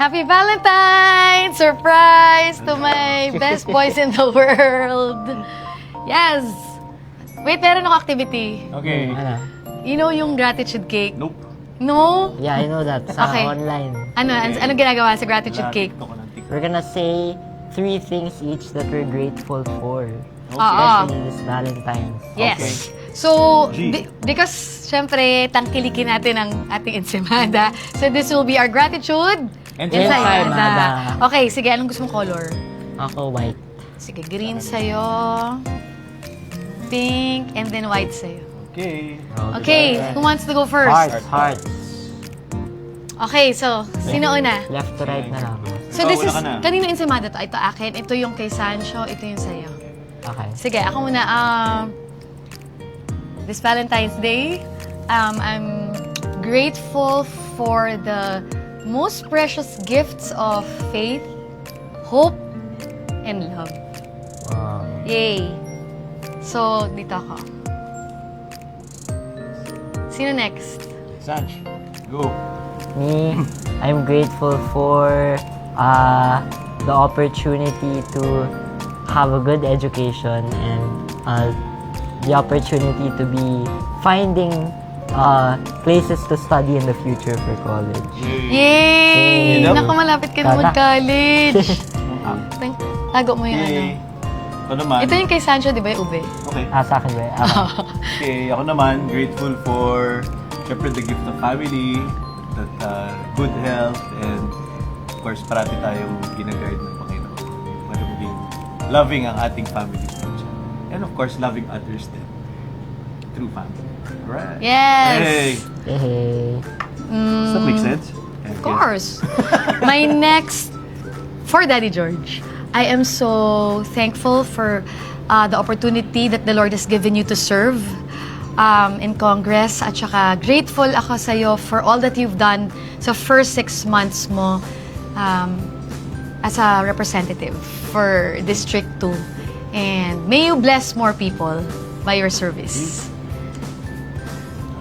Happy Valentine's! Surprise to my best boys in the world. Yes. Wait, meron ako activity. Okay. Ano? You know yung gratitude cake? Nope. No? Yeah, I know that. Sa Okay. online. Ano ginagawa sa gratitude cake? Ito ko ng TikTok. We're gonna say 3 things each that we're grateful for. Oo. Especially this Valentine's. Yes. So, G. because, syempre, tangkilikin natin ang ating ensimada. So, this will be our gratitude Ensimada. Ensimada. Okay, sige. Anong gusto mong color? Ako, white. Sige, green sa'yo. Pink. And then white sa'yo. Okay. Okay, who wants to go first? Hearts. Okay, so, sino una? Left to right na lang. So, Ikaw, this is, una ka na. kanino ensimada to? Ito akin, ito yung kay Sancho, ito yung sa'yo. Okay. Sige, ako muna. This Valentine's Day, I'm grateful for the most precious gifts of faith, hope, and love. Wow. Yay! So, dito ako. Sino next? Sanch, go. Me, I'm grateful for the opportunity to have a good education and the opportunity to be finding places to study in the future for college. Yay! Yay! Naku, malapit ka na Sana. mag-college. Tago mo yung ano. Okay. Ito naman. Ito yung kay Sancho, di ba yung ube? Okay. Sa akin ba? Okay, ako naman, grateful for, syempre, the gift of family, that good health, and of course, parati tayong ginaguide ng Panginoon. Para maging loving ang ating family. And of course, loving others din. Through family. Alright. Yes! Hey! Hey. Does that make sense? Of course. My next, for Daddy George, I am so thankful for the opportunity that the Lord has given you to serve in Congress. At saka grateful ako sa'yo for all that you've done sa first 6 months mo as a representative for District 2. And may you bless more people by your service.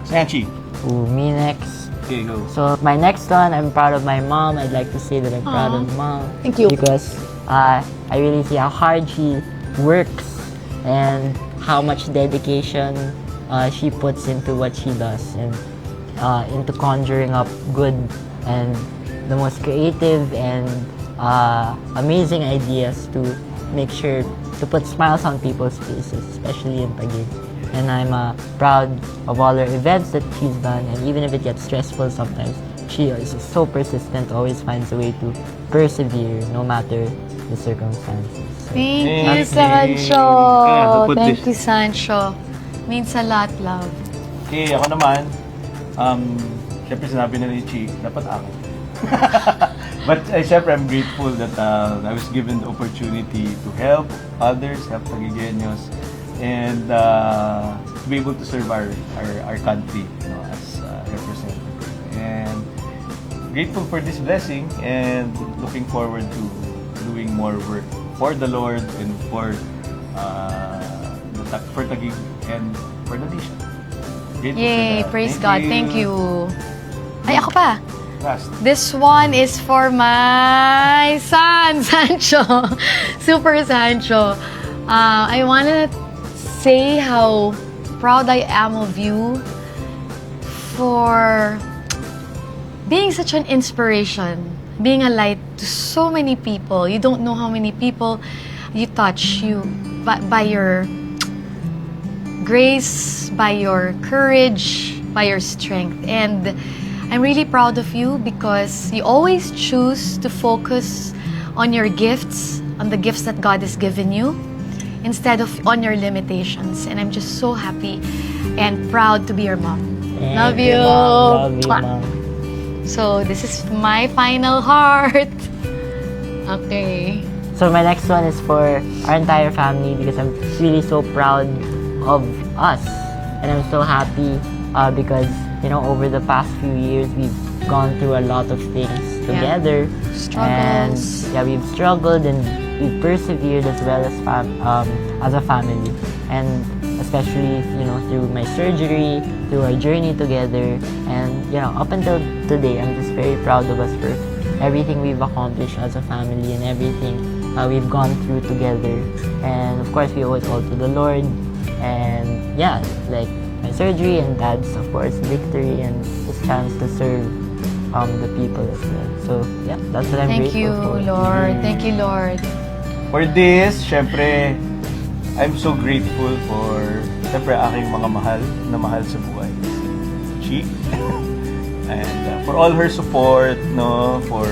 Sanchi. Ooh, me next. Okay, go. So my next one, I'm proud of my mom. I'd like to say that I'm proud of mom. Thank you. Because I really see how hard she works and how much dedication she puts into what she does and into conjuring up good and the most creative and amazing ideas to make sure to put smiles on people's faces, especially in Taguig. And I'm proud of all her events that she's done, and even if it gets stressful sometimes, she is so persistent, always finds a way to persevere no matter the circumstances. So, Thank you, Thanks, Sancho. Kaya, put Thank this- you, Sancho. Means a lot, love. Okay, ako naman, syempre sinabi na ni Chi, dapat ako. But syempre, I'm grateful that I was given the opportunity to help others, help Taguigueños, and to be able to serve our country, you know, as representative. And grateful for this blessing and looking forward to doing more work for the Lord and for Taguig and for the nation. Grateful for Yay, that. praise God. Thank you. Ay, ako pa. Last. This one is for my son, Sancho. Super Sancho. I wanna say how proud I am of you for being such an inspiration, being a light to so many people. You don't know how many people you touch by your grace, by your courage, by your strength. And I'm really proud of you because you always choose to focus on your gifts, on the gifts that God has given you, instead of on your limitations. And I'm just so happy and proud to be your mom. Love thank you. Mom. Love you, Mwah. Mom. So this is my final heart. Okay. So my next one is for our entire family because I'm really so proud of us, and I'm so happy because over the past few years we've gone through a lot of things together. Struggles. And we've struggled and we've persevered as well as a family, and especially through my surgery, through our journey together, and up until today I'm just very proud of us for everything we've accomplished as a family and everything we've gone through together. And of course, we owe it all to the Lord. And yeah, like my surgery and Dad's, of course, victory and his chance to serve the people as well. So yeah, that's what I'm Thank you, grateful for. Lord. Thank you, Lord. For this, syempre, I'm so grateful for, syempre, aking mga mahal sa buhay. Si Chi. And for all her support, no, for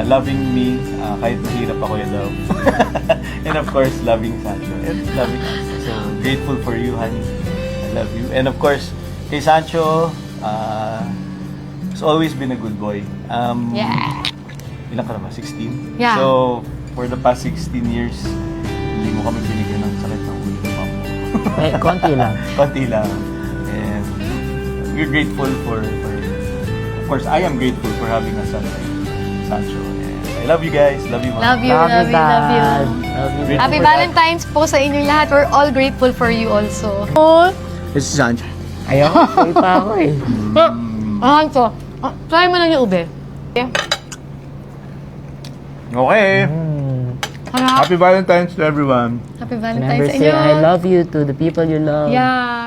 loving me, kahit mahirap ako yung love. And of course, loving Sancho. And loving us. So, grateful for you, honey. I love you. And of course, kay Sancho, has always been a good boy. Yeah. Ilan ka naman? 16? Yeah. So, for the past 16 years, hindi mo kami binigyan ng sakit ng ulo. Eh, konti lang. Konti lang. And we're grateful for of course, I am grateful for having a son like Sancho. And I love you guys. Love you, Mom. Love you, love you, love you. Dad. Love you. Grateful Happy for that. Valentine's po sa inyong lahat. We're all grateful for you also. Oh, This is Sancho. Ayaw, sa'yo pa ako eh. Hanso. Try mo lang yung ube. Okay. Harap. Happy Valentine's to everyone. Happy Valentine's Remember, sa say inyo. I love you to the people you love. Yeah.